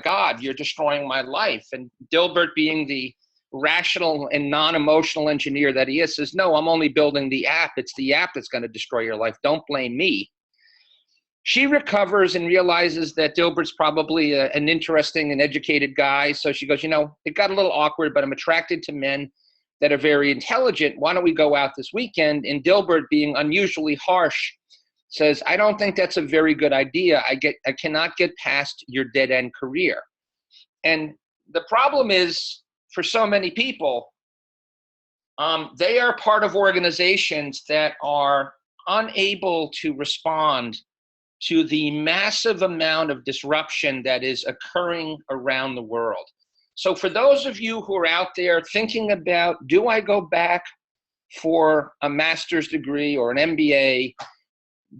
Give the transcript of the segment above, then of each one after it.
God, you're destroying my life. And Dilbert, being the rational and non-emotional engineer that he is, says, no, I'm only building the app. It's the app that's going to destroy your life. Don't blame me. She recovers and realizes that Dilbert's probably an interesting and educated guy. So she goes, it got a little awkward, but I'm attracted to men that are very intelligent. Why don't we go out this weekend? And Dilbert, being unusually harsh, says, I don't think that's a very good idea. I cannot get past your dead-end career. And the problem is, for so many people, they are part of organizations that are unable to respond to the massive amount of disruption that is occurring around the world. So for those of you who are out there thinking about, do I go back for a master's degree or an MBA?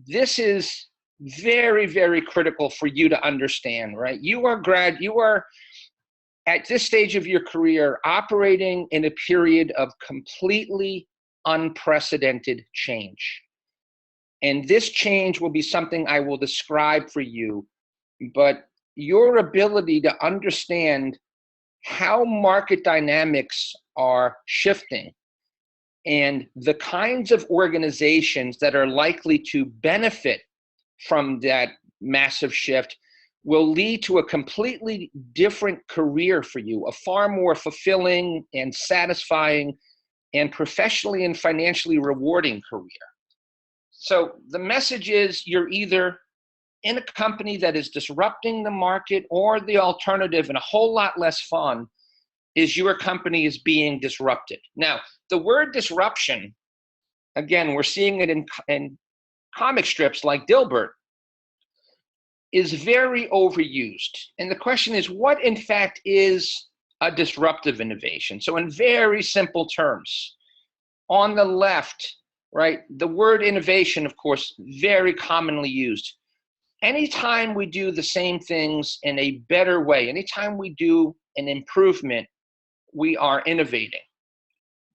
This is very, very critical for you to understand, right? You are at this stage of your career operating in a period of completely unprecedented change. And this change will be something I will describe for you, but your ability to understand how market dynamics are shifting and the kinds of organizations that are likely to benefit from that massive shift will lead to a completely different career for you, a far more fulfilling and satisfying and professionally and financially rewarding career. So the message is, you're either in a company that is disrupting the market, or the alternative, and a whole lot less fun, is your company is being disrupted. Now, the word disruption, again, we're seeing it in comic strips like Dilbert, is very overused. And the question is, what in fact is a disruptive innovation? So in very simple terms, on the left, right, the word innovation, of course, very commonly used. Anytime we do the same things in a better way, anytime we do an improvement, we are innovating.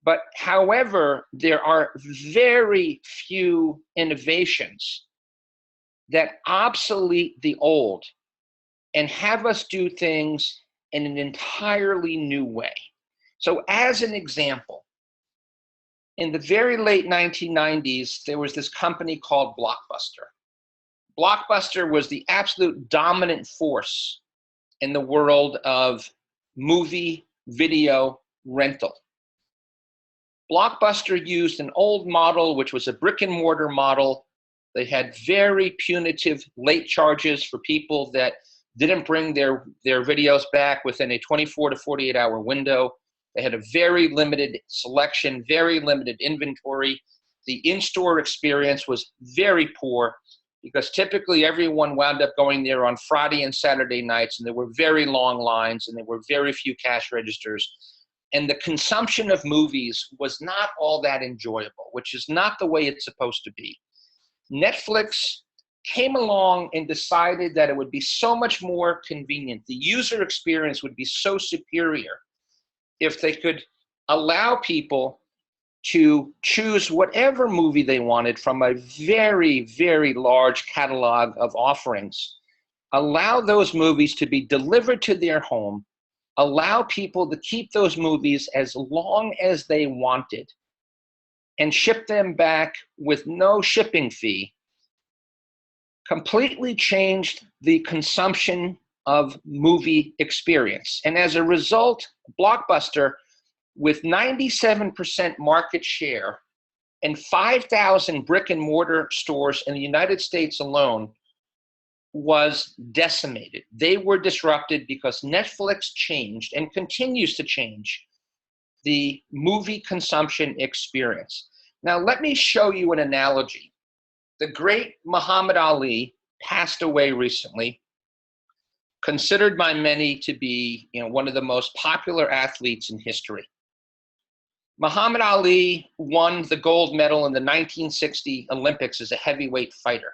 But however, there are very few innovations that obsolete the old and have us do things in an entirely new way. So as an example, in the very late 1990s, there was this company called Blockbuster. Blockbuster was the absolute dominant force in the world of movie video rental. Blockbuster used an old model, which was a brick and mortar model. They had very punitive late charges for people that didn't bring their videos back within a 24 to 48 hour window. They had a very limited selection, very limited inventory. The in-store experience was very poor because typically everyone wound up going there on Friday and Saturday nights, and there were very long lines and there were very few cash registers. And the consumption of movies was not all that enjoyable, which is not the way it's supposed to be. Netflix came along and decided that it would be so much more convenient. The user experience would be so superior if they could allow people to choose whatever movie they wanted from a very, very large catalog of offerings, allow those movies to be delivered to their home, allow people to keep those movies as long as they wanted, and ship them back with no shipping fee, completely changed the consumption of movie experience. And as a result, Blockbuster, with 97% market share and 5,000 brick and mortar stores in the United States alone, was decimated. They were disrupted because Netflix changed and continues to change the movie consumption experience. Now, let me show you an analogy. The great Muhammad Ali passed away recently, considered by many to be, one of the most popular athletes in history. Muhammad Ali won the gold medal in the 1960 Olympics as a heavyweight fighter.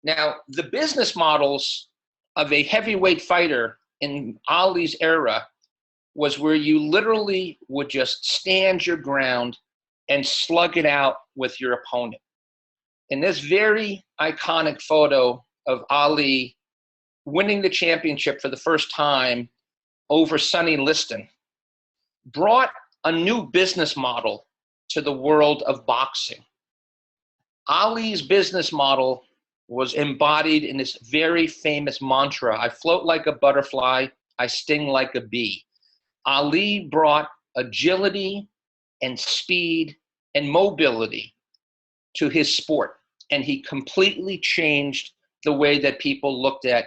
Now, the business models of a heavyweight fighter in Ali's era was where you literally would just stand your ground and slug it out with your opponent. In this very iconic photo of Ali winning the championship for the first time over Sonny Liston, brought a new business model to the world of boxing. Ali's business model was embodied in this very famous mantra, I float like a butterfly, I sting like a bee. Ali brought agility and speed and mobility to his sport, and he completely changed the way that people looked at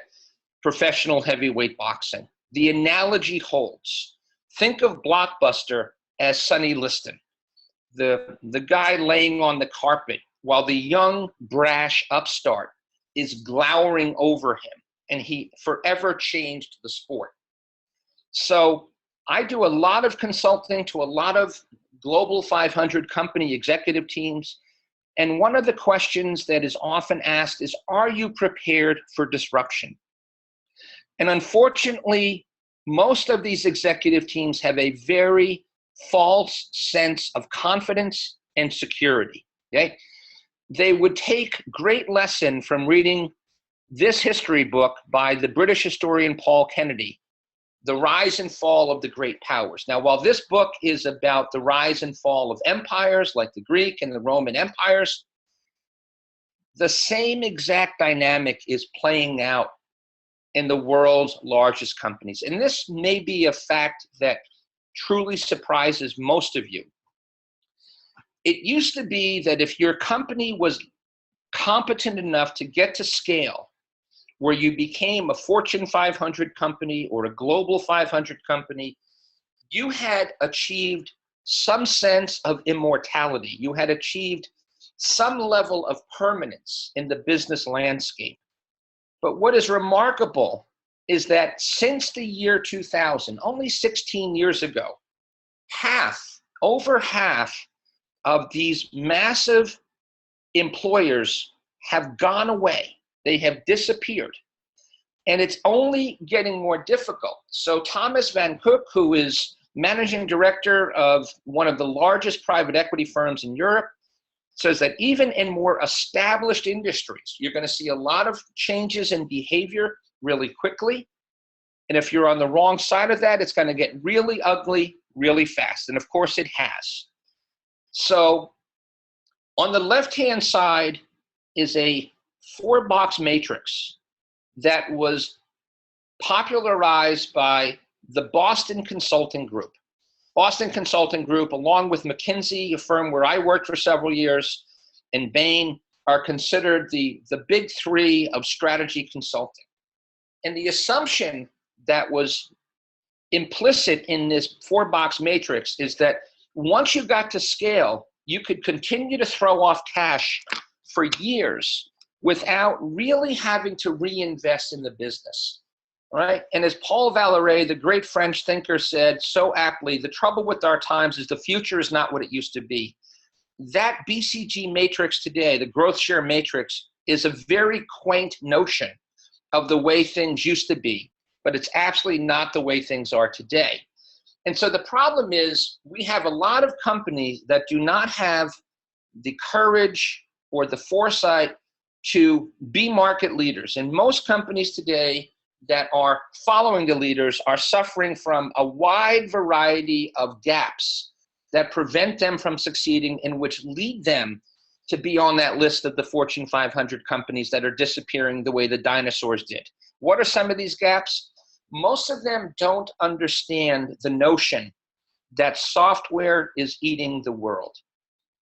professional heavyweight boxing. The analogy holds. Think of Blockbuster as Sonny Liston, the guy laying on the carpet while the young, brash upstart is glowering over him, and he forever changed the sport. So I do a lot of consulting to a lot of Global 500 company executive teams, and one of the questions that is often asked is, are you prepared for disruption? And unfortunately, most of these executive teams have a very false sense of confidence and security, okay? They would take great lesson from reading this history book by the British historian Paul Kennedy, The Rise and Fall of the Great Powers. Now, while this book is about the rise and fall of empires like the Greek and the Roman empires, the same exact dynamic is playing out in the world's largest companies. And this may be a fact that truly surprises most of you. It used to be that if your company was competent enough to get to scale, where you became a Fortune 500 company or a Global 500 company, you had achieved some sense of immortality. You had achieved some level of permanence in the business landscape. But what is remarkable is that since the year 2000, only 16 years ago, over half of these massive employers have gone away. They have disappeared. And it's only getting more difficult. So Thomas Van Cook, who is managing director of one of the largest private equity firms in Europe, says that even in more established industries, you're going to see a lot of changes in behavior really quickly. And if you're on the wrong side of that, it's going to get really ugly really fast. And of course it has. So on the left-hand side is a 4-box matrix that was popularized by the Boston Consulting Group. Boston Consulting Group, along with McKinsey, a firm where I worked for several years, and Bain, are considered the big three of strategy consulting. And the assumption that was implicit in this 4-box matrix is that once you got to scale, you could continue to throw off cash for years without really having to reinvest in the business, right? And as Paul Valéry, the great French thinker, said so aptly, the trouble with our times is the future is not what it used to be. That BCG matrix today, the growth share matrix, is a very quaint notion of the way things used to be, but it's absolutely not the way things are today. And so the problem is we have a lot of companies that do not have the courage or the foresight to be market leaders. And most companies today that are following the leaders are suffering from a wide variety of gaps that prevent them from succeeding and which lead them to be on that list of the Fortune 500 companies that are disappearing the way the dinosaurs did. What are some of these gaps? Most of them don't understand the notion that software is eating the world.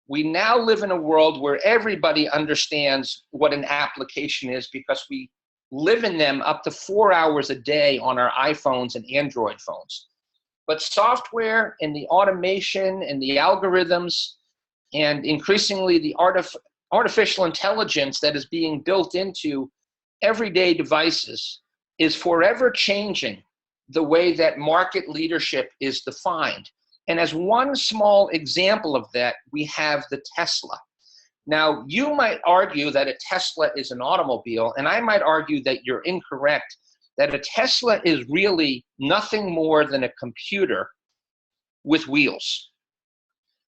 We now live in a world where everybody understands what an application is because we live in them up to 4 hours a day on our iPhones and Android phones. But software and the automation and the algorithms and increasingly the artificial intelligence that is being built into everyday devices is forever changing the way that market leadership is defined. And as one small example of that, we have the Tesla. Now, you might argue that a Tesla is an automobile, and I might argue that you're incorrect, that a Tesla is really nothing more than a computer with wheels.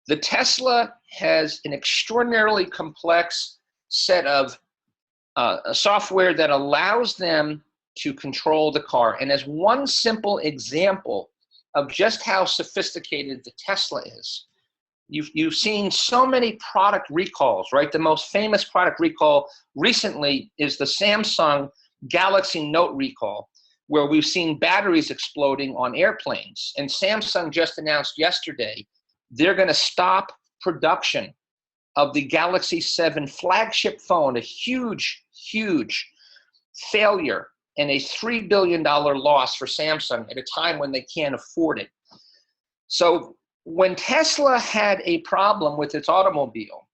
The Tesla has an extraordinarily complex set of software that allows them to control the car. And as one simple example of just how sophisticated the Tesla is, you've seen so many product recalls, right? The most famous product recall recently is the Samsung Galaxy Note recall, where we've seen batteries exploding on airplanes. And Samsung just announced yesterday they're going to stop production of the Galaxy 7 flagship phone, a huge, huge failure and a $3 billion loss for Samsung at a time when they can't afford it. So when Tesla had a problem with its automobile,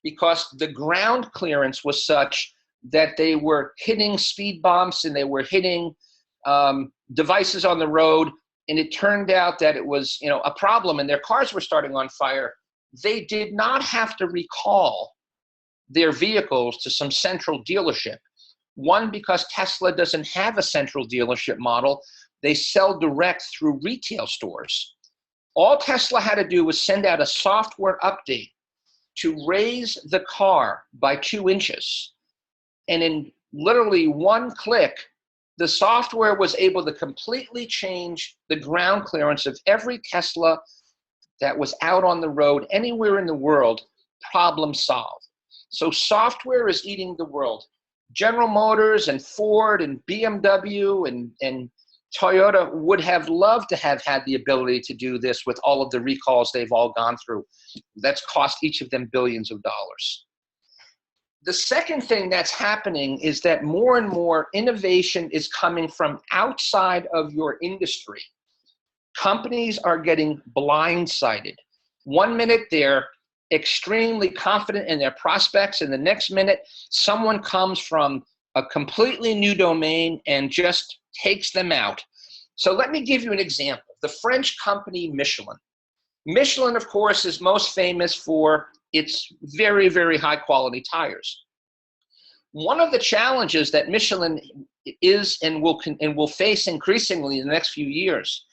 because the ground clearance was such that they were hitting speed bumps and they were hitting devices on the road, and it turned out that it was, a problem and their cars were starting on fire, they did not have to recall their vehicles to some central dealership. One, because Tesla doesn't have a central dealership model. They sell direct through retail stores. All Tesla had to do was send out a software update to raise the car by 2 inches. And in literally one click, the software was able to completely change the ground clearance of every Tesla that was out on the road anywhere in the world. Problem solved. So software is eating the world. General Motors and Ford and BMW and Toyota would have loved to have had the ability to do this with all of the recalls they've all gone through. That's cost each of them billions of dollars. The second thing that's happening is that more and more innovation is coming from outside of your industry. Companies are getting blindsided. 1 minute they're extremely confident in their prospects, and the next minute someone comes from a completely new domain and just takes them out. So let me give you an example. The French company Michelin. Michelin, of course, is most famous for its very, very high quality tires. One of the challenges that Michelin is and will face increasingly in the next few years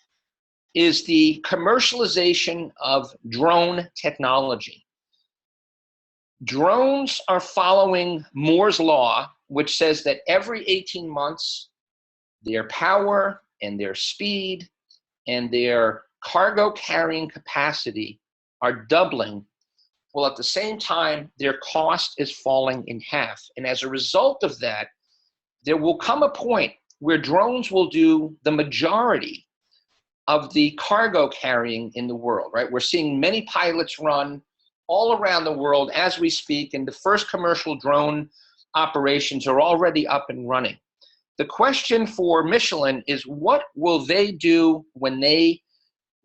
is the commercialization of drone technology. Drones are following Moore's law, which says that every 18 months, their power and their speed and their cargo carrying capacity are doubling, while at the same time, their cost is falling in half. And as a result of that, there will come a point where drones will do the majority of the cargo carrying in the world, right? We're seeing many pilots run all around the world as we speak, and the first commercial drone operations are already up and running. The question for Michelin is, what will they do when they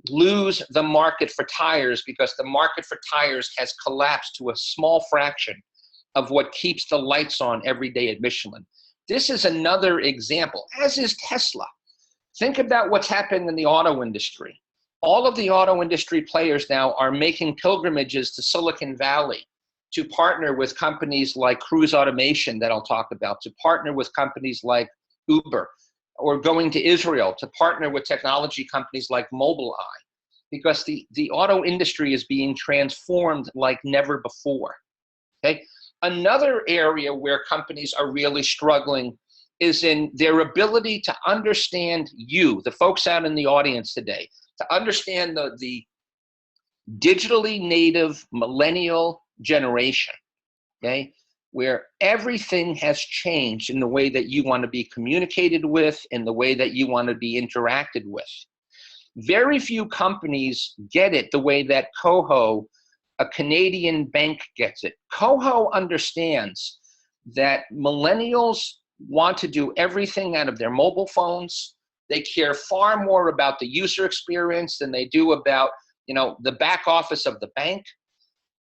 lose the market for tires, because the market for tires has collapsed to a small fraction of what keeps the lights on every day at Michelin? This is another example, as is Tesla. Think about what's happening in the auto industry. All of the auto industry players now are making pilgrimages to Silicon Valley to partner with companies like Cruise Automation that I'll talk about, to partner with companies like Uber, or going to Israel to partner with technology companies like Mobileye, because the auto industry is being transformed like never before. Okay? Another area where companies are really struggling is in their ability to understand you, the folks out in the audience today, to understand the digitally native millennial generation, okay, where everything has changed in the way that you want to be communicated with, in the way that you want to be interacted with. Very few companies get it the way that Koho, a Canadian bank, gets it. Koho understands that millennials want to do everything out of their mobile phones. They care far more about the user experience than they do about, the back office of the bank.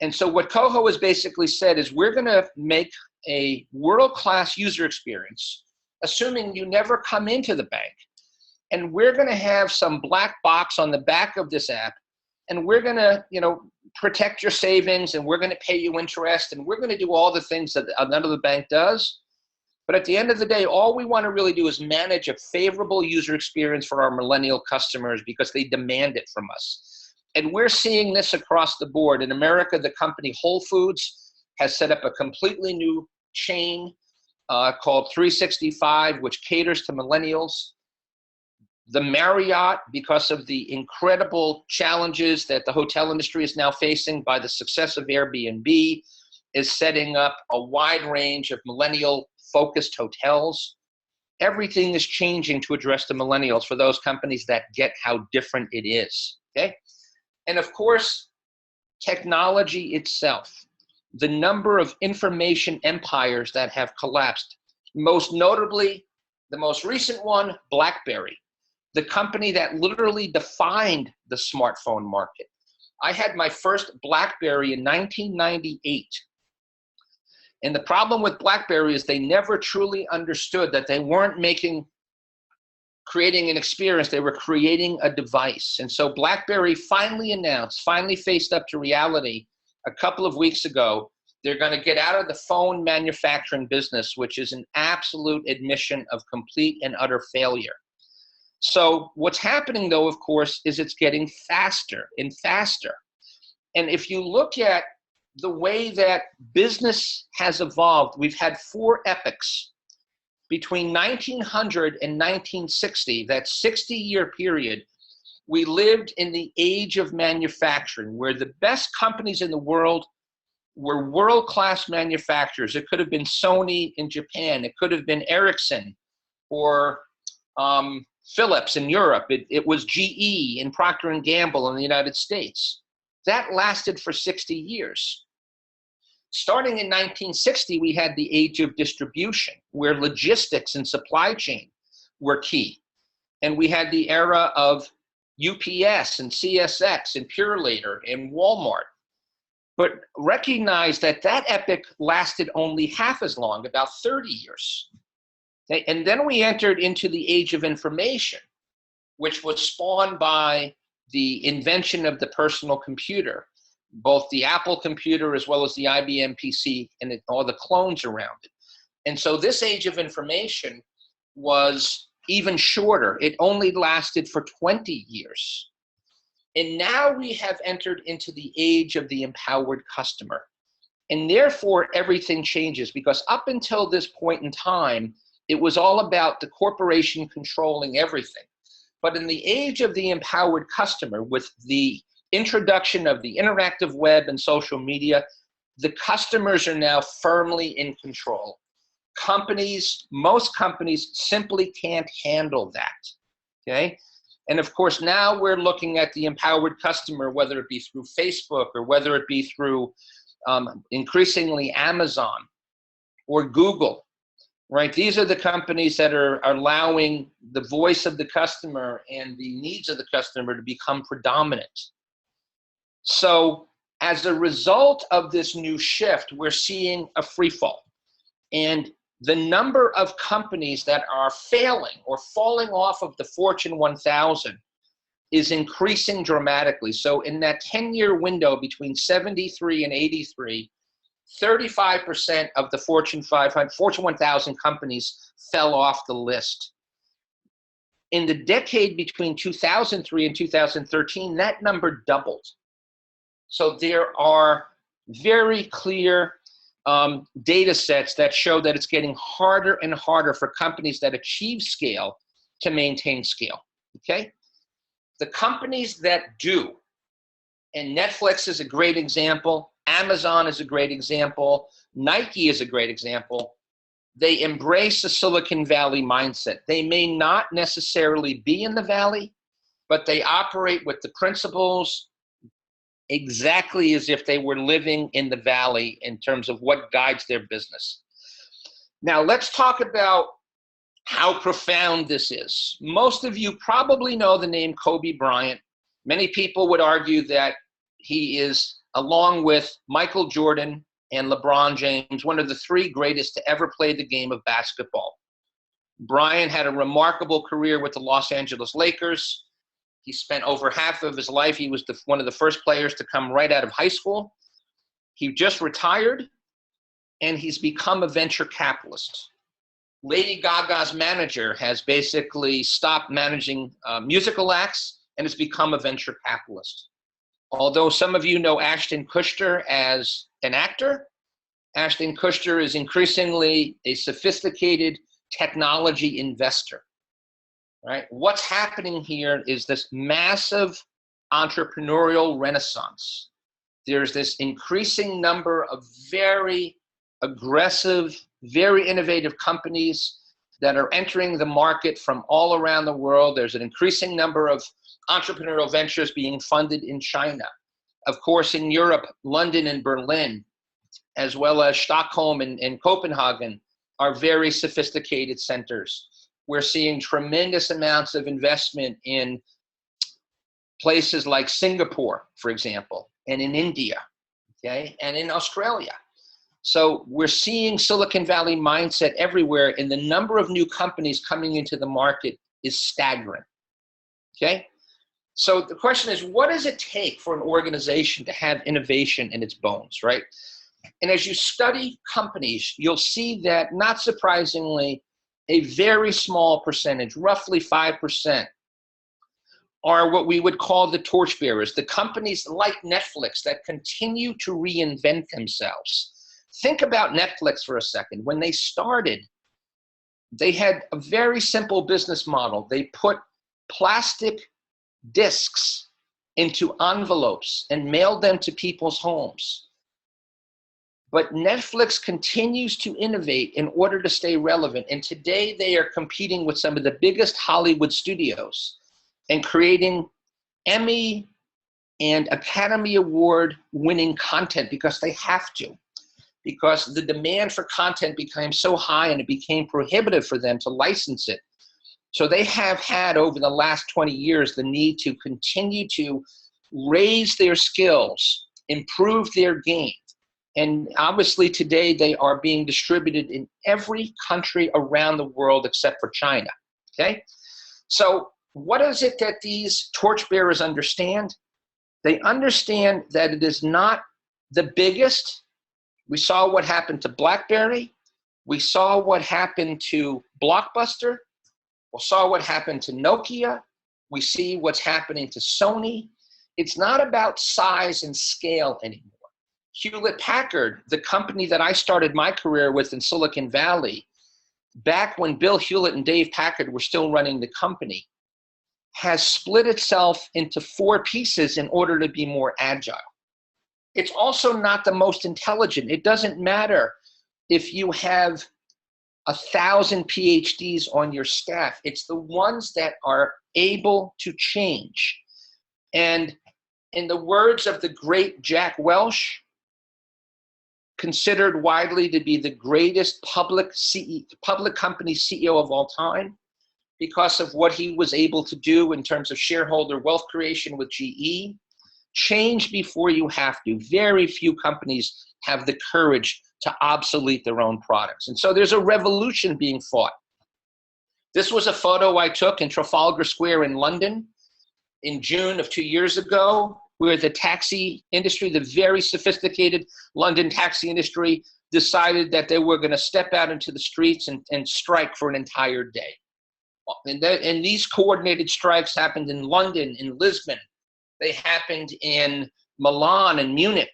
And so what Koho has basically said is, we're going to make a world-class user experience, assuming you never come into the bank. And we're going to have some black box on the back of this app, and we're going to, protect your savings, and we're going to pay you interest, and we're going to do all the things that none of the bank does. But at the end of the day, all we want to really do is manage a favorable user experience for our millennial customers, because they demand it from us. And we're seeing this across the board. In America, the company Whole Foods has set up a completely new chain called 365, which caters to millennials. The Marriott, because of the incredible challenges that the hotel industry is now facing by the success of Airbnb, is setting up a wide range of millennial-focused hotels. Everything is changing to address the millennials for those companies that get how different it is, okay? And of course, technology itself, the number of information empires that have collapsed, most notably, the most recent one, BlackBerry, the company that literally defined the smartphone market. I had my first BlackBerry in 1998. And the problem with BlackBerry is they never truly understood that they weren't creating an experience, they were creating a device. And so BlackBerry finally announced, finally faced up to reality a couple of weeks ago, they're going to get out of the phone manufacturing business, which is an absolute admission of complete and utter failure. So what's happening, though, of course, is it's getting faster and faster. And if you look at the way that business has evolved, we've had 4 epochs. Between 1900 and 1960, that 60-year period, we lived in the age of manufacturing, where the best companies in the world were world-class manufacturers. It could have been Sony in Japan. It could have been Ericsson or Philips in Europe. It was GE and Procter & Gamble in the United States. That lasted for 60 years. Starting in 1960, we had the age of distribution, where logistics and supply chain were key. And we had the era of UPS and CSX and Purolator and Walmart. But recognize that that epoch lasted only half as long, about 30 years. Okay? And then we entered into the age of information, which was spawned by the invention of the personal computer, both the Apple computer as well as the IBM PC and all the clones around it. And so this age of information was even shorter. It only lasted for 20 years. And now we have entered into the age of the empowered customer. And therefore, everything changes, because up until this point in time, it was all about the corporation controlling everything. But in the age of the empowered customer, with the introduction of the interactive web and social media, the customers are now firmly in control. Most companies simply can't handle that, okay? And of course, now we're looking at the empowered customer, whether it be through Facebook or whether it be through increasingly Amazon or Google, right? These are the companies that are allowing the voice of the customer and the needs of the customer to become predominant. So as a result of this new shift, we're seeing a free fall. And the number of companies that are failing or falling off of the Fortune 1000 is increasing dramatically. So in that 10-year window between 73 and 83, 35% of the Fortune 1000 companies fell off the list. In the decade between 2003 and 2013, that number doubled. So there are very clear data sets that show that it's getting harder and harder for companies that achieve scale to maintain scale, okay? The companies that do, and Netflix is a great example, Amazon is a great example, Nike is a great example, they embrace the Silicon Valley mindset. They may not necessarily be in the Valley, but they operate with the principles exactly as if they were living in the Valley in terms of what guides their business. Now, let's talk about how profound this is. Most of you probably know the name Kobe Bryant. Many people would argue that he is, along with Michael Jordan and LeBron James, one of the 3 greatest to ever play the game of basketball. Bryant had a remarkable career with the Los Angeles Lakers. He spent over half of his life. He was one of the first players to come right out of high school. He just retired, and he's become a venture capitalist. Lady Gaga's manager has basically stopped managing musical acts and has become a venture capitalist. Although some of you know Ashton Kutcher as an actor, Ashton Kutcher is increasingly a sophisticated technology investor, right? What's happening here is this massive entrepreneurial renaissance. There's this increasing number of very aggressive, very innovative companies that are entering the market from all around the world. There's an increasing number of entrepreneurial ventures being funded in China. Of course, in Europe, London and Berlin, as well as Stockholm and Copenhagen, are very sophisticated centers. We're seeing tremendous amounts of investment in places like Singapore, for example, and in India, okay, and in Australia. So we're seeing Silicon Valley mindset everywhere, and the number of new companies coming into the market is staggering, okay? So the question is, what does it take for an organization to have innovation in its bones, right? And as you study companies, you'll see that, not surprisingly, a very small percentage, roughly 5%, are what we would call the torchbearers, the companies like Netflix that continue to reinvent themselves. Think about Netflix for a second. When they started, they had a very simple business model. They put plastic discs into envelopes and mailed them to people's homes. But Netflix continues to innovate in order to stay relevant. And today they are competing with some of the biggest Hollywood studios and creating Emmy and Academy Award winning content because they have to. Because the demand for content became so high and it became prohibitive for them to license it. So they have had, over the last 20 years, the need to continue to raise their skills, improve their game. And obviously today they are being distributed in every country around the world except for China, okay? So what is it that these torchbearers understand? They understand that it is not the biggest. We saw what happened to BlackBerry. We saw what happened to Blockbuster. We saw what happened to Nokia. We see what's happening to Sony. It's not about size and scale anymore. Hewlett-Packard, the company that I started my career with in Silicon Valley, back when Bill Hewlett and Dave Packard were still running the company, has split itself into 4 pieces in order to be more agile. It's also not the most intelligent. It doesn't matter if you have 1,000 PhDs on your staff. It's the ones that are able to change. And in the words of the great Jack Welch, considered widely to be the greatest public company CEO of all time because of what he was able to do in terms of shareholder wealth creation with GE, change before you have to. Very few companies have the courage to obsolete their own products. And so there's a revolution being fought. This was a photo I took in Trafalgar Square in London in June of 2 years ago, where the taxi industry, the very sophisticated London taxi industry, decided that they were going to step out into the streets and strike for an entire day. And these coordinated strikes happened in London, in Lisbon. They happened in Milan and Munich.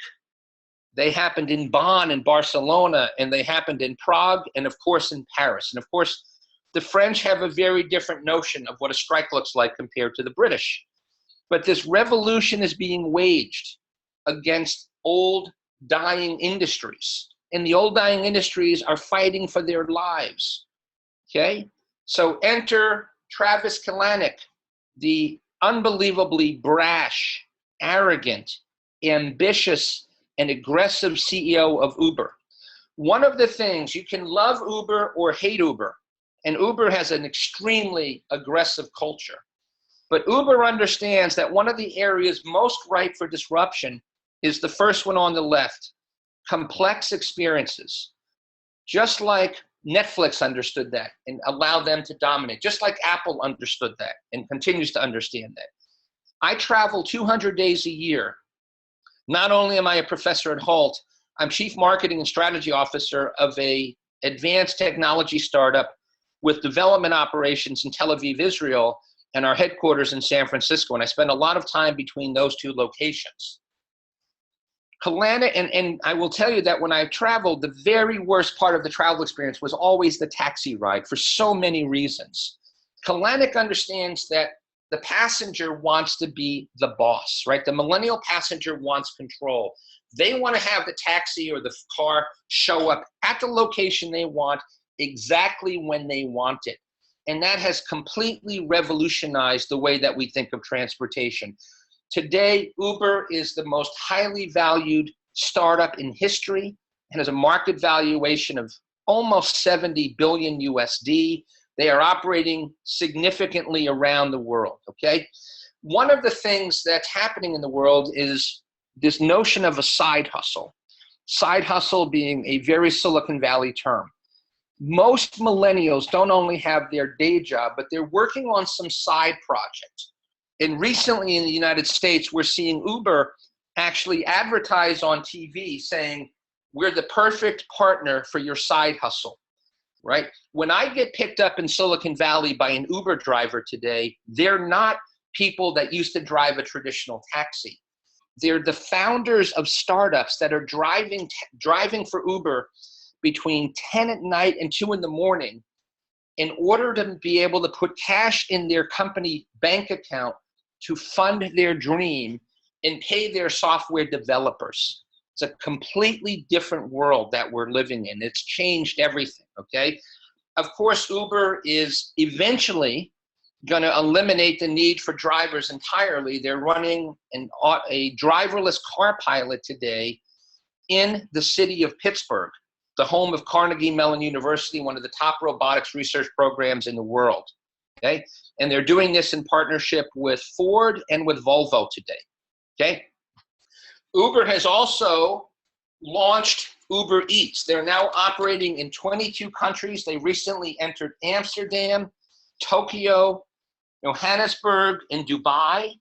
They happened in Bonn and Barcelona, and they happened in Prague, and of course in Paris. And of course, the French have a very different notion of what a strike looks like compared to the British. But this revolution is being waged against old, dying industries. And the old, dying industries are fighting for their lives, okay? So enter Travis Kalanick, the unbelievably brash, arrogant, ambitious, and aggressive CEO of Uber. One of the things, you can love Uber or hate Uber, and Uber has an extremely aggressive culture. But Uber understands that one of the areas most ripe for disruption is the first one on the left, complex experiences. Just like Netflix understood that and allowed them to dominate, just like Apple understood that and continues to understand that. I travel 200 days a year. Not only am I a professor at Hult, I'm chief marketing and strategy officer of an advanced technology startup with development operations in Tel Aviv, Israel, and our headquarters in San Francisco. And I spend a lot of time between those 2 locations. And I will tell you that when I traveled, the very worst part of the travel experience was always the taxi ride for so many reasons. Kalanick understands that the passenger wants to be the boss, right? The millennial passenger wants control. They want to have the taxi or the car show up at the location they want exactly when they want it. And that has completely revolutionized the way that we think of transportation. Today, Uber is the most highly valued startup in history and has a market valuation of almost 70 billion USD. They are operating significantly around the world, okay? One of the things that's happening in the world is this notion of a side hustle. Side hustle being a very Silicon Valley term. Most millennials don't only have their day job, but they're working on some side project. And recently in the United States, we're seeing Uber actually advertise on TV saying, we're the perfect partner for your side hustle, right? When I get picked up in Silicon Valley by an Uber driver today, they're not people that used to drive a traditional taxi. They're the founders of startups that are driving for Uber between 10 at night and 2 in the morning in order to be able to put cash in their company bank account to fund their dream and pay their software developers. It's a completely different world that we're living in. It's changed everything, okay? Of course, Uber is eventually going to eliminate the need for drivers entirely. They're running a driverless car pilot today in the city of Pittsburgh, the home of Carnegie Mellon University, one of the top robotics research programs in the world, okay? And they're doing this in partnership with Ford and with Volvo today, okay? Uber has also launched Uber Eats. They're now operating in 22 countries. They recently entered Amsterdam, Tokyo, Johannesburg, and Dubai,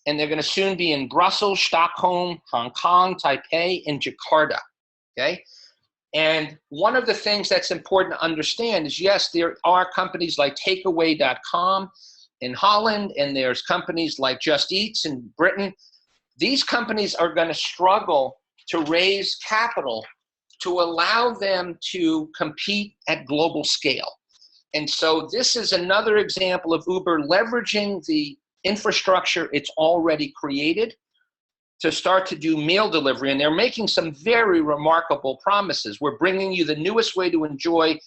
and they're going to soon be in Brussels, Stockholm, Hong Kong, Taipei, and Jakarta, okay? And one of the things that's important to understand is, yes, there are companies like Takeaway.com in Holland, and there's companies like Just Eats in Britain. These companies are going to struggle to raise capital to allow them to compete at global scale. And so this is another example of Uber leveraging the infrastructure it's already created to start to do meal delivery. And they're making some very remarkable promises. We're bringing you the newest way to enjoy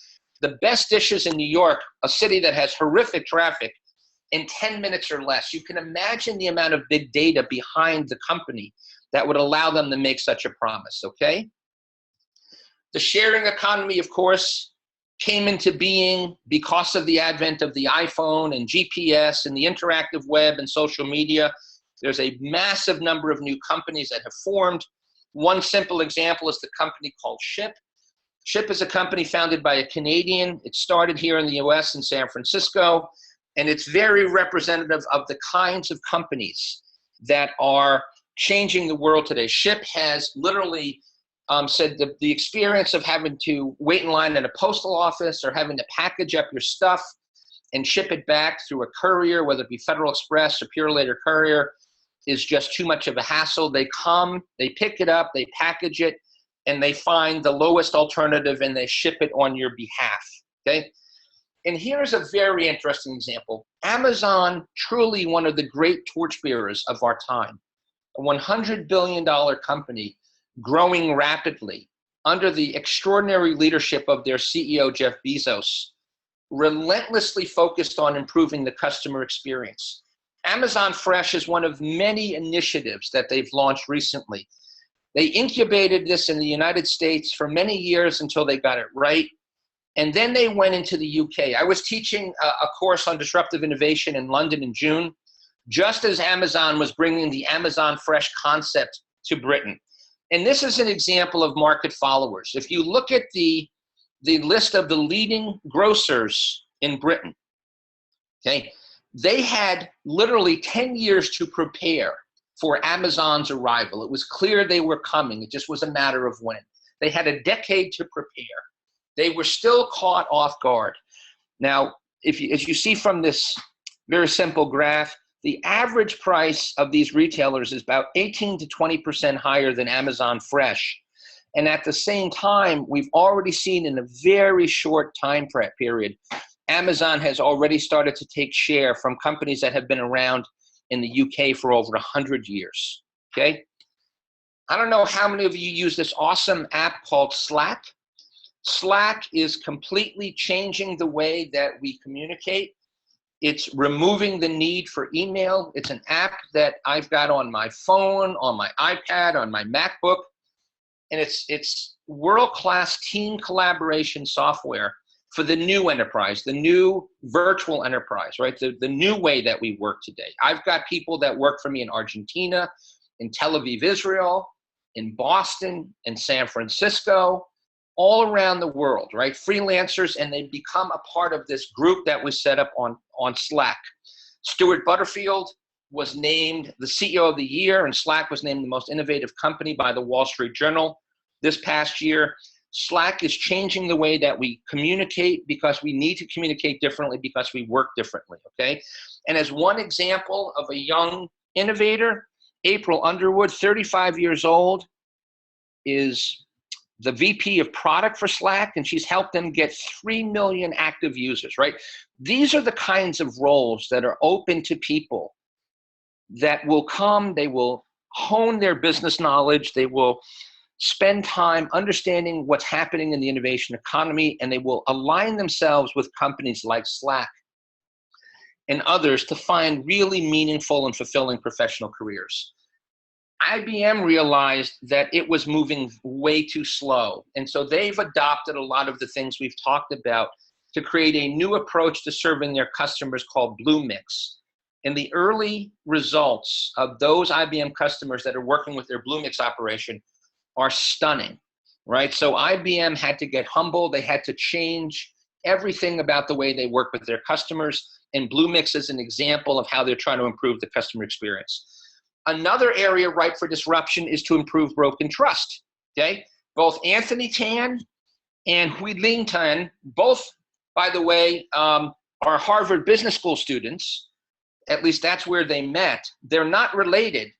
the best dishes in New York, a city that has horrific traffic, in 10 minutes or less. You can imagine the amount of big data behind the company that would allow them to make such a promise, okay? The sharing economy, of course, came into being because of the advent of the iPhone and GPS and the interactive web and social media. There's a massive number of new companies that have formed. One simple example is the company called Ship. Ship is a company founded by a Canadian. It started here in the US in San Francisco, and it's very representative of the kinds of companies that are changing the world today. Ship has literally said that the experience of having to wait in line at a postal office or having to package up your stuff and ship it back through a courier, whether it be Federal Express or Purolator Courier, is just too much of a hassle. They come, they pick it up, they package it, and they find the lowest alternative and they ship it on your behalf, okay? And here's a very interesting example. Amazon, truly one of the great torchbearers of our time, a $100 billion company growing rapidly under the extraordinary leadership of their CEO, Jeff Bezos, relentlessly focused on improving the customer experience. Amazon Fresh is one of many initiatives that they've launched recently. They incubated this in the United States for many years until they got it right. And then they went into the UK. I was teaching a course on disruptive innovation in London in June, just as Amazon was bringing the Amazon Fresh concept to Britain. And this is an example of market followers. If you look at the list of the leading grocers in Britain, okay, they had literally 10 years to prepare for Amazon's arrival. It was clear they were coming. It just was a matter of when. They had a decade to prepare. They were still caught off guard. Now, as you see from this very simple graph, The average price of these retailers is about 18 to 20% higher than Amazon Fresh. And at the same time, we've already seen in a very short time period, Amazon has already started to take share from companies that have been around in the UK for over 100 years, okay? I don't know how many of you use this awesome app called Slack. Slack is completely changing the way that we communicate. It's removing the need for email. It's an app that I've got on my phone, on my iPad, on my MacBook, and it's world-class team collaboration software for the new enterprise, the new virtual enterprise, right? The new way that we work today. I've got people that work for me in Argentina, in Tel Aviv, Israel, in Boston, in San Francisco, all around the world, right? Freelancers, and they become a part of this group that was set up on Slack. Stuart Butterfield was named the CEO of the year, and Slack was named the most innovative company by the Wall Street Journal this past year. Slack is changing the way that we communicate because we need to communicate differently because we work differently, okay? And as one example of a young innovator, April Underwood, 35 years old, is the VP of product for Slack, and she's helped them get 3 million active users, right? These are the kinds of roles that are open to people that will come, they will hone their business knowledge, they will spend time understanding what's happening in the innovation economy, and they will align themselves with companies like Slack and others to find really meaningful and fulfilling professional careers. IBM realized that it was moving way too slow, and so they've adopted a lot of the things we've talked about to create a new approach to serving their customers called Bluemix. And the early results of those IBM customers that are working with their Bluemix operation are stunning, right? So IBM had to get humble. They had to change everything about the way they work with their customers. And Bluemix is an example of how they're trying to improve the customer experience. Another area ripe for disruption is to improve broken trust, okay? Both Anthony Tan and Huilin Tan, both, by the way, are Harvard Business School students. At least that's where they met. They're not related,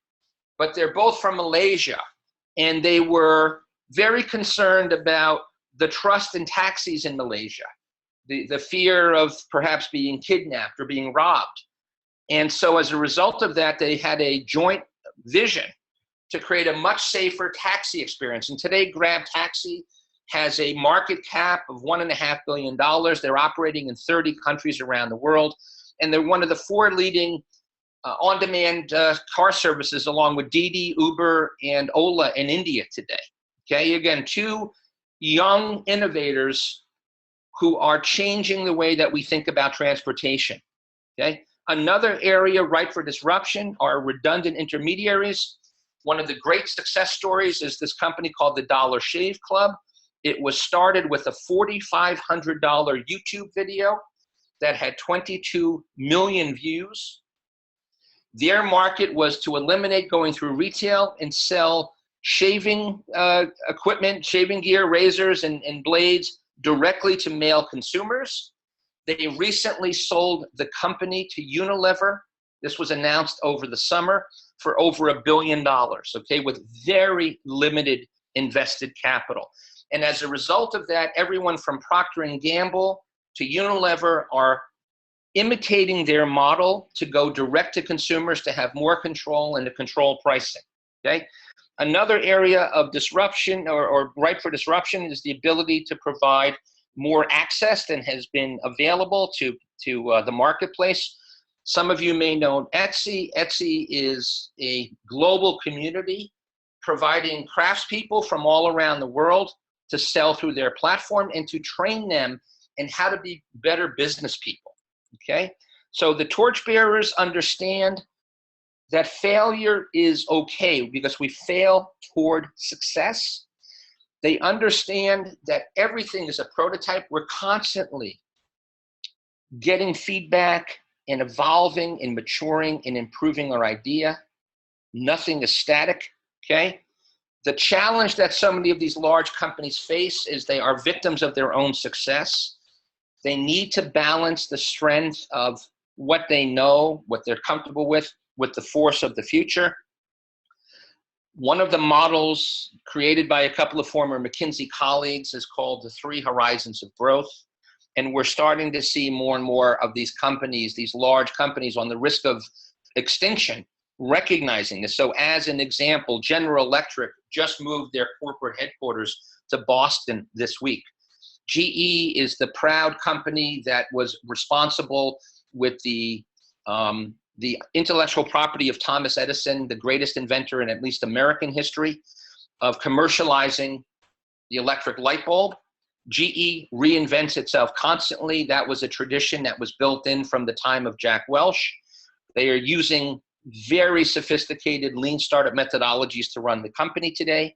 but they're both from Malaysia. And they were very concerned about the trust in taxis in Malaysia, the fear of perhaps being kidnapped or being robbed. And so as a result of that, they had a joint vision to create a much safer taxi experience. And today, Grab Taxi has a market cap of $1.5 billion. They're operating in 30 countries around the world. And they're one of the 4 leading on-demand car services, along with Didi, Uber, and Ola in India today. Okay, again, 2 young innovators who are changing the way that we think about transportation. Okay, another area ripe for disruption are redundant intermediaries. One of the great success stories is this company called the Dollar Shave Club. It was started with a $4,500 YouTube video that had 22 million views. Their market was to eliminate going through retail and sell shaving equipment, shaving gear, razors, and blades directly to male consumers. They recently sold the company to Unilever. This was announced over the summer for over $1 billion, okay, with very limited invested capital. And as a result of that, everyone from Procter & Gamble to Unilever are imitating their model to go direct to consumers to have more control and to control pricing, okay? Another area of disruption or ripe for disruption is the ability to provide more access than has been available to the marketplace. Some of you may know Etsy. Etsy is a global community providing craftspeople from all around the world to sell through their platform and to train them in how to be better business people. Okay, so the torchbearers understand that failure is okay because we fail toward success. They understand that everything is a prototype. We're constantly getting feedback and evolving and maturing and improving our idea. Nothing is static, okay? The challenge that so many of these large companies face is they are victims of their own success. They need to balance the strength of what they know, what they're comfortable with the force of the future. One of the models created by a couple of former McKinsey colleagues is called the 3 horizons of growth. And we're starting to see more and more of these companies, these large companies on the risk of extinction, recognizing this. So as an example, General Electric just moved their corporate headquarters to Boston this week. GE is the proud company that was responsible with the intellectual property of Thomas Edison, the greatest inventor in at least American history, of commercializing the electric light bulb. GE reinvents itself constantly. That was a tradition that was built in from the time of Jack Welch. They are using very sophisticated lean startup methodologies to run the company today.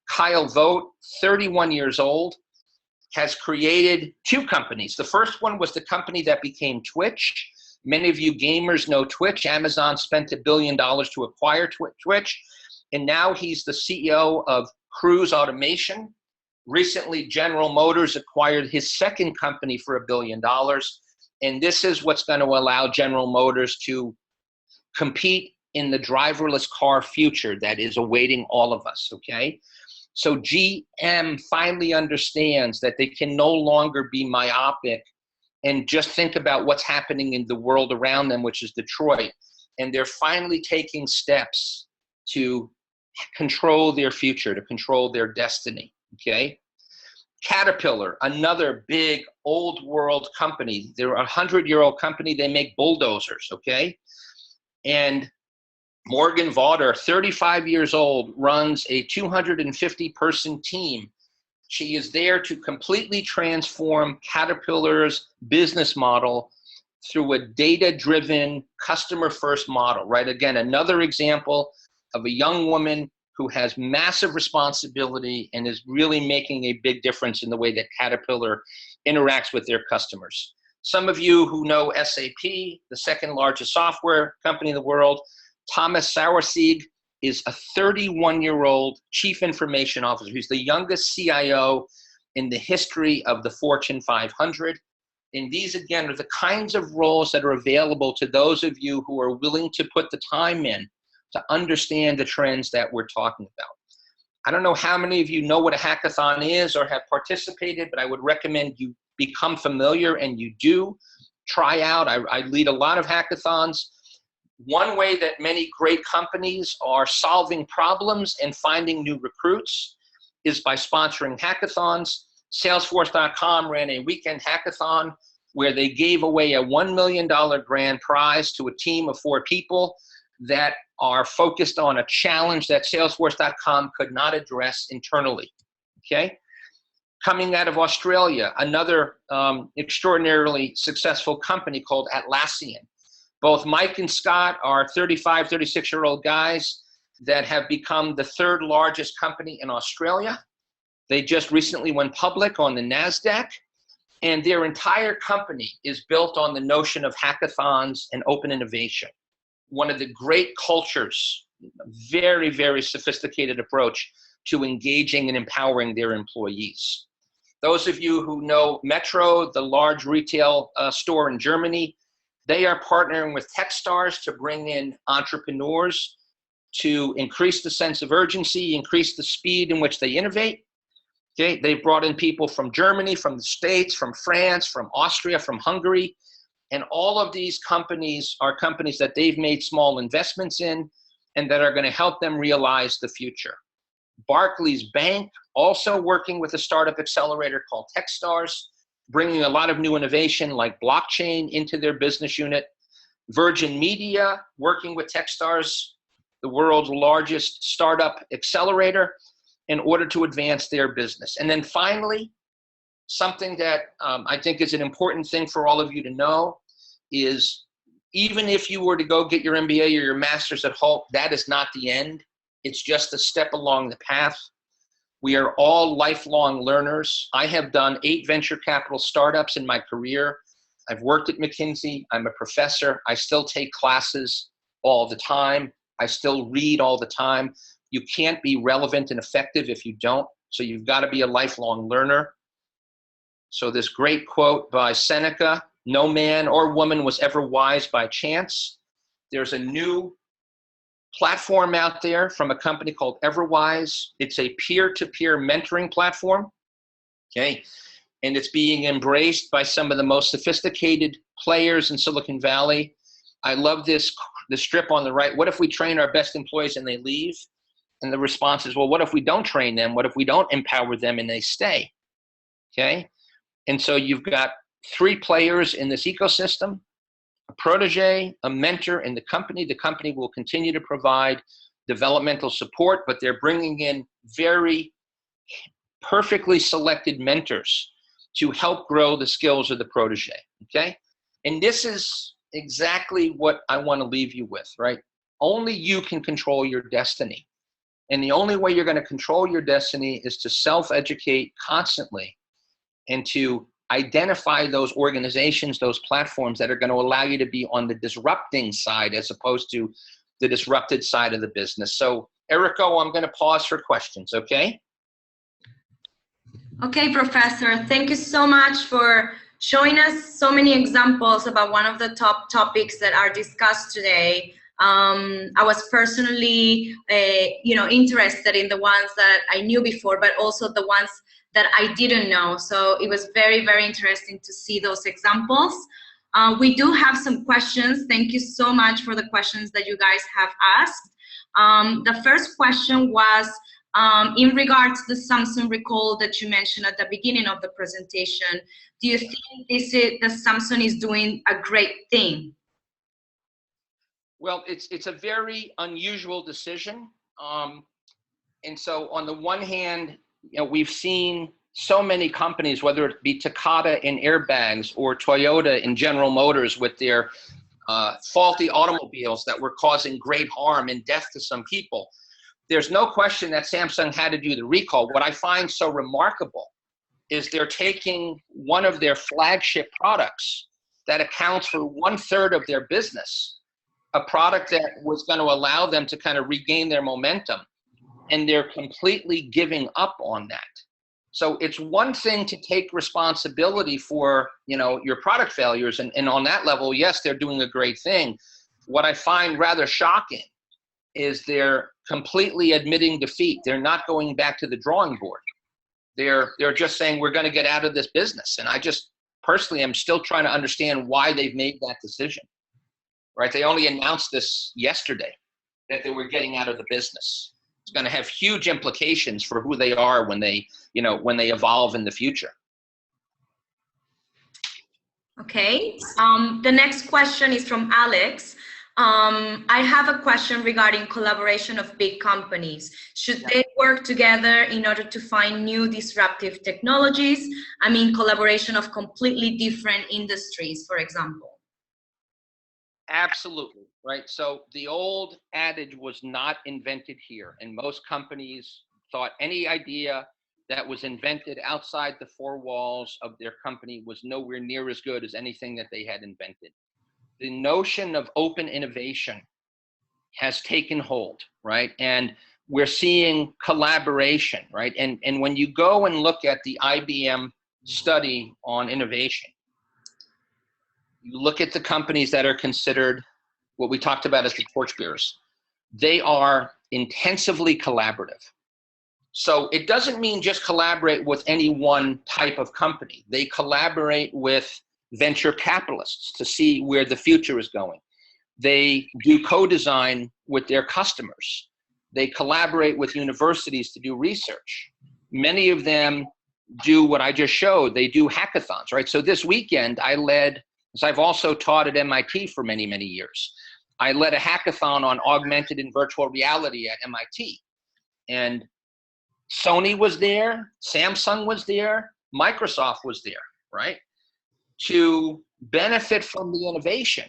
Kyle Vogt, 31 years old, has created 2 companies. The first one was the company that became Twitch. Many of you gamers know Twitch. Amazon spent $1 billion to acquire Twitch, and now he's the CEO of Cruise Automation. Recently, General Motors acquired his second company for $1 billion, and this is what's going to allow General Motors to compete in the driverless car future that is awaiting all of us, okay? So GM finally understands that they can no longer be myopic and just think about what's happening in the world around them, which is Detroit. And they're finally taking steps to control their future, to control their destiny, okay? Caterpillar, another big old world company. They're a 100-year-old company. They make bulldozers, okay? And Morgan Vaughter, 35 years old, runs a 250-person team. She is there to completely transform Caterpillar's business model through a data-driven, customer-first model, right? Again, another example of a young woman who has massive responsibility and is really making a big difference in the way that Caterpillar interacts with their customers. Some of you who know SAP, the second largest software company in the world, Thomas Sauersieg is a 31-year-old chief information officer. He's the youngest CIO in the history of the Fortune 500. And these, again, are the kinds of roles that are available to those of you who are willing to put the time in to understand the trends that we're talking about. I don't know how many of you know what a hackathon is or have participated, but I would recommend you become familiar, and you do try out. I lead a lot of hackathons. One way that many great companies are solving problems and finding new recruits is by sponsoring hackathons. Salesforce.com ran a weekend hackathon where they gave away a $1 million grand prize to a team of 4 people that are focused on a challenge that Salesforce.com could not address internally, okay? Coming out of Australia, another extraordinarily successful company called Atlassian. Both Mike and Scott are 35, 36-year-old guys that have become the 3rd largest company in Australia. They just recently went public on the NASDAQ, and their entire company is built on the notion of hackathons and open innovation. One of the great cultures, very, very sophisticated approach to engaging and empowering their employees. Those of you who know Metro, the large retail store in Germany, they are partnering with Techstars to bring in entrepreneurs to increase the sense of urgency, increase the speed in which they innovate. Okay, they've brought in people from Germany, from the States, from France, from Austria, from Hungary. And all of these companies are companies that they've made small investments in and that are going to help them realize the future. Barclays Bank, also working with a startup accelerator called Techstars, bringing a lot of new innovation like blockchain into their business unit. Virgin Media, working with Techstars, the world's largest startup accelerator, in order to advance their business. And then finally, something that I think is an important thing for all of you to know is even if you were to go get your MBA or your master's at Hult, that is not the end. It's just a step along the path. We are all lifelong learners. I have done 8 venture capital startups in my career. I've worked at McKinsey. I'm a professor. I still take classes all the time. I still read all the time. You can't be relevant and effective if you don't. So you've got to be a lifelong learner. So this great quote by Seneca, No man or woman was ever wise by chance. There's a new platform out there from a company called Everwise. It's a peer-to-peer mentoring platform, okay? And it's being embraced by some of the most sophisticated players in Silicon Valley. I love the strip on the right. What if we train our best employees and they leave? And the response is, well, what if we don't train them? What if we don't empower them and they stay? Okay? And so you've got 3 players in this ecosystem: a protege, a mentor, and the company. The company will continue to provide developmental support, but they're bringing in very perfectly selected mentors to help grow the skills of the protege, okay? And this is exactly what I want to leave you with, right? Only you can control your destiny. And the only way you're going to control your destiny is to self-educate constantly and to identify those organizations, those platforms that are going to allow you to be on the disrupting side as opposed to the disrupted side of the business. So, Erico, I'm going to pause for questions, okay? Okay, Professor, thank you so much for showing us so many examples about one of the top topics that are discussed today. I was personally, interested in the ones that I knew before, but also the ones that I didn't know. So it was very, very interesting to see those examples. We do have some questions. Thank you so much for the questions that you guys have asked. The first question was in regards to the Samsung recall that you mentioned at the beginning of the presentation. Do you think that Samsung is doing a great thing? Well, it's a very unusual decision. And so on the one hand, we've seen so many companies, whether it be Takata in airbags or Toyota in General Motors with their faulty automobiles that were causing great harm and death to some people. There's no question that Samsung had to do the recall. What I find so remarkable is they're taking one of their flagship products that accounts for 1/3 of their business, a product that was going to allow them to kind of regain their momentum, and they're completely giving up on that. So it's one thing to take responsibility for, your product failures, and on that level, yes, they're doing a great thing. What I find rather shocking is they're completely admitting defeat. They're not going back to the drawing board. They're just saying, we're going to get out of this business. And I just personally am still trying to understand why they've made that decision, right? They only announced this yesterday, that they were getting out of the business. It's going to have huge implications for who they are when they evolve in the future. Okay. The next question is from Alex. I have a question regarding collaboration of big companies. Should they work together in order to find new disruptive technologies? I mean, collaboration of completely different industries, for example. Absolutely, right? So the old adage was not invented here, and most companies thought any idea that was invented outside the 4 walls of their company was nowhere near as good as anything that they had invented. The notion of open innovation has taken hold, right? And we're seeing collaboration, right? And when you go and look at the IBM study on innovation, you look at the companies that are considered what we talked about as the torchbearers. They are intensively collaborative. So it doesn't mean just collaborate with any one type of company. They collaborate with venture capitalists to see where the future is going. They do co-design with their customers. They collaborate with universities to do research. Many of them do what I just showed. They do hackathons, right? So this weekend I led, as I've also taught at MIT for many, many years, I led a hackathon on augmented and virtual reality at MIT. And Sony was there, Samsung was there, Microsoft was there, right? To benefit from the innovation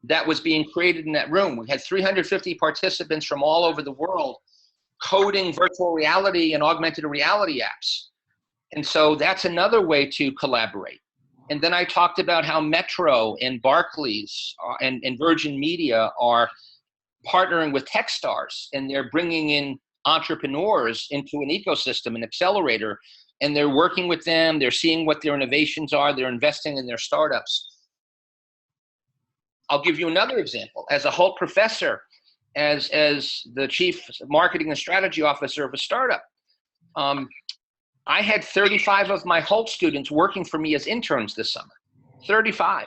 that was being created in that room. We had 350 participants from all over the world coding virtual reality and augmented reality apps. And so that's another way to collaborate. And then I talked about how Metro and Barclays and Virgin Media are partnering with Techstars, and they're bringing in entrepreneurs into an ecosystem, an accelerator, and they're working with them. They're seeing what their innovations are. They're investing in their startups. I'll give you another example. As a Hult professor, as the chief marketing and strategy officer of a startup, I had 35 of my Hult students working for me as interns this summer, 35.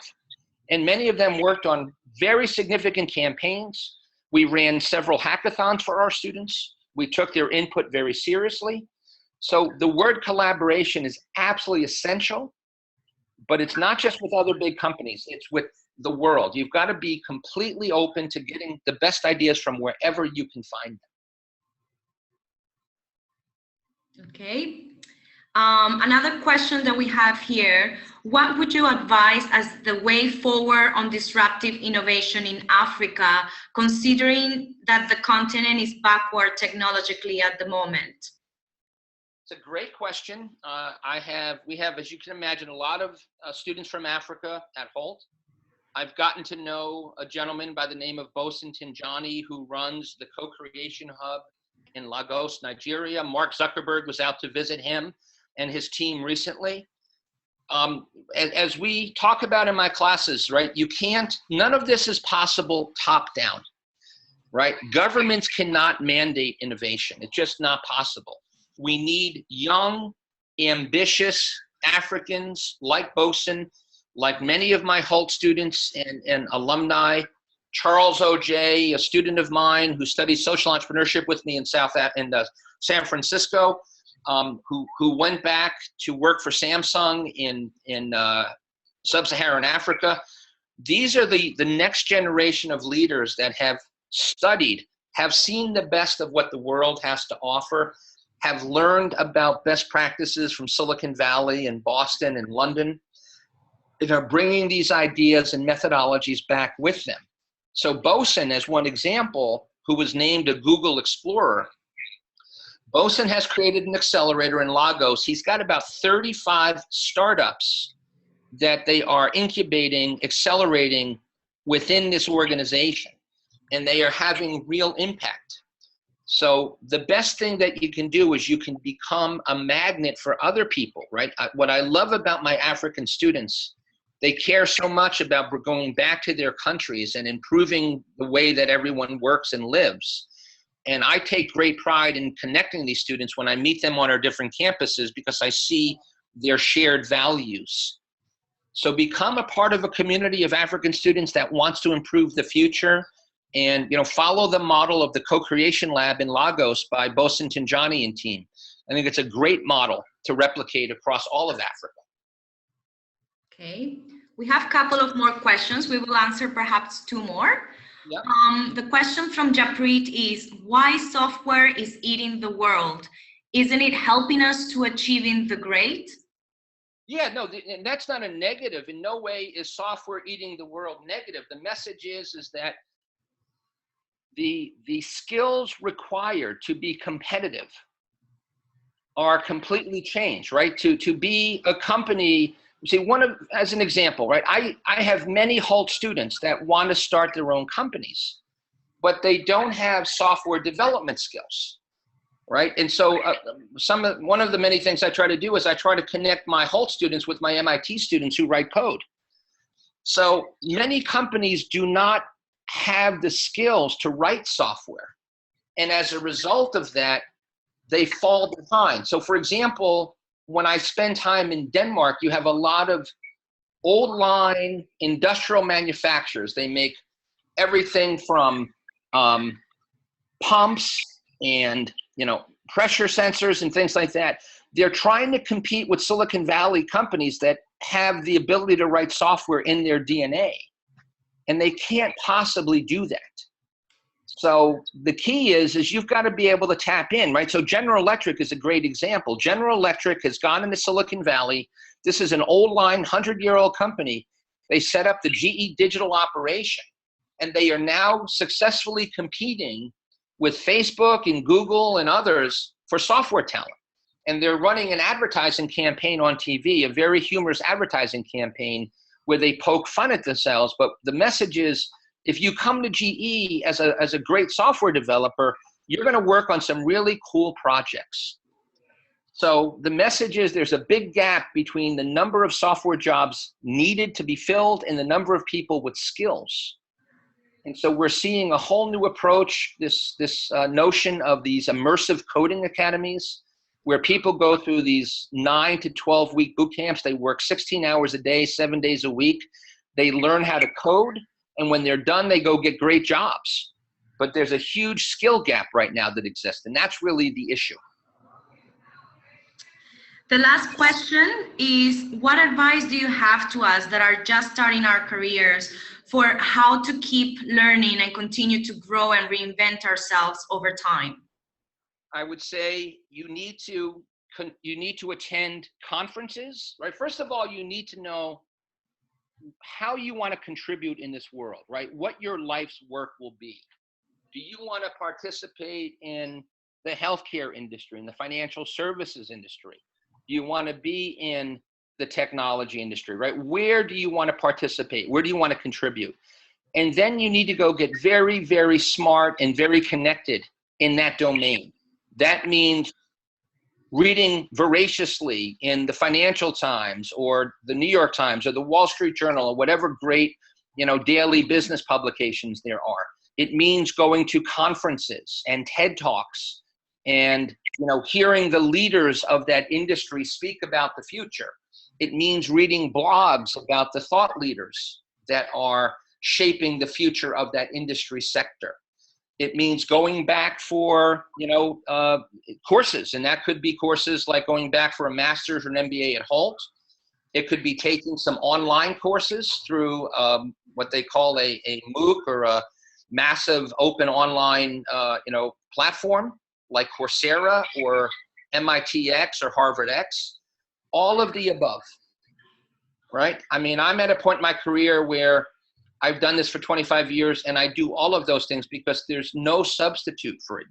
And many of them worked on very significant campaigns. We ran several hackathons for our students. We took their input very seriously. So the word collaboration is absolutely essential, but it's not just with other big companies, it's with the world. You've got to be completely open to getting the best ideas from wherever you can find them. Okay. Another question that we have here, what would you advise as the way forward on disruptive innovation in Africa, considering that the continent is backward technologically at the moment? It's a great question. We have, as you can imagine, a lot of students from Africa at Hult. I've gotten to know a gentleman by the name of Bosun Tinjani, who runs the Co-Creation Hub in Lagos, Nigeria. Mark Zuckerberg was out to visit him and his team recently. As we talk about in my classes, right, none of this is possible top down, right? Governments cannot mandate innovation. It's just not possible. We need young, ambitious Africans like Bosun, like many of my Hult students and alumni. Charles Oj, a student of mine who studied social entrepreneurship with me in San Francisco, who went back to work for Samsung in sub-Saharan Africa. These are the next generation of leaders that have studied, have seen the best of what the world has to offer, have learned about best practices from Silicon Valley and Boston and London, and are bringing these ideas and methodologies back with them. So Bosun, as one example, who was named a Google Explorer, Bosun has created an accelerator in Lagos. He's got about 35 startups that they are incubating, accelerating within this organization, and they are having real impact. So the best thing that you can do is you can become a magnet for other people, right? What I love about my African students, they care so much about going back to their countries and improving the way that everyone works and lives. And I take great pride in connecting these students when I meet them on our different campuses because I see their shared values. So become a part of a community of African students that wants to improve the future, and follow the model of the Co-Creation Lab in Lagos by Bosun Tinjani and team. I think it's a great model to replicate across all of Africa. Okay, we have a couple of more questions. We will answer perhaps two more. Yep. The question from Japreet is, why software is eating the world? Isn't it helping us to achieving the great? Yeah, no, and that's not a negative. In no way is software eating the world negative. The message is that the skills required to be competitive are completely changed, right? To be a company, see, as an example, right? I have many Hult students that want to start their own companies, but they don't have software development skills, right? And so one of the many things I try to do is I try to connect my Hult students with my MIT students who write code. So many companies do not have the skills to write software. And as a result of that, they fall behind. So for example, when I spend time in Denmark, you have a lot of old line industrial manufacturers. They make everything from pumps and pressure sensors and things like that. They're trying to compete with Silicon Valley companies that have the ability to write software in their DNA. And they can't possibly do that. So the key is you've got to be able to tap in, right? So General Electric is a great example. General Electric has gone into Silicon Valley. This is an old line, 100-year-old company. They set up the GE digital operation, and they are now successfully competing with Facebook and Google and others for software talent. And they're running an advertising campaign on TV, a very humorous advertising campaign where they poke fun at themselves. But the message is, if you come to GE as a great software developer, you're going to work on some really cool projects. So the message is there's a big gap between the number of software jobs needed to be filled and the number of people with skills. And so we're seeing a whole new approach, this notion of these immersive coding academies, where people go through these 9 to 12 week boot camps. They work 16 hours a day, 7 days a week. They learn how to code. And when they're done, they go get great jobs. But there's a huge skill gap right now that exists. And that's really the issue. The last question is, what advice do you have to us that are just starting our careers for how to keep learning and continue to grow and reinvent ourselves over time? I would say you need to attend conferences, right? First of all, you need to know how you want to contribute in this world, right? What your life's work will be. Do you want to participate in the healthcare industry, in the financial services industry? Do you want to be in the technology industry, right? Where do you want to participate? Where do you want to contribute? And then you need to go get very, very smart and very connected in that domain. That means reading voraciously in the Financial Times or the New York Times or the Wall Street Journal or whatever great, daily business publications there are. It means going to conferences and TED Talks and, hearing the leaders of that industry speak about the future. It means reading blogs about the thought leaders that are shaping the future of that industry sector. It means going back for, courses, and that could be courses like going back for a master's or an MBA at Hult. It could be taking some online courses through what they call a MOOC or a massive open online, platform like Coursera or MITx or HarvardX. All of the above, right? I mean, I'm at a point in my career where I've done this for 25 years and I do all of those things because there's no substitute for it.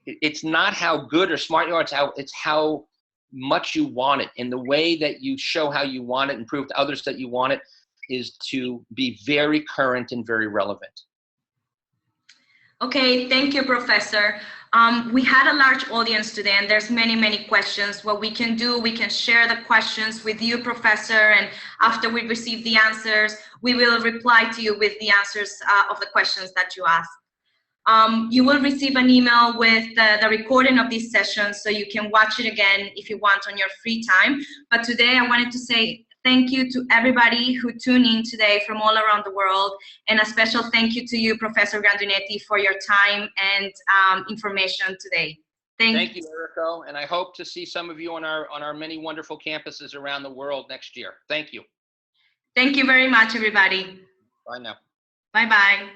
It's not how good or smart you are, it's how much you want it. And the way that you show how you want it and prove to others that you want it is to be very current and very relevant. Okay, thank you, Professor. We had a large audience today and there's many, many questions. What we can do, we can share the questions with you, Professor, and after we receive the answers, we will reply to you with the answers of the questions that you asked. You will receive an email with the recording of these sessions so you can watch it again if you want on your free time. But today I wanted to say thank you to everybody who tuned in today from all around the world, and a special thank you to you, Professor Grandinetti, for your time and information today. Thank you, Eriko, and I hope to see some of you on our many wonderful campuses around the world next year. Thank you. Thank you very much, everybody. Bye now. Bye-bye.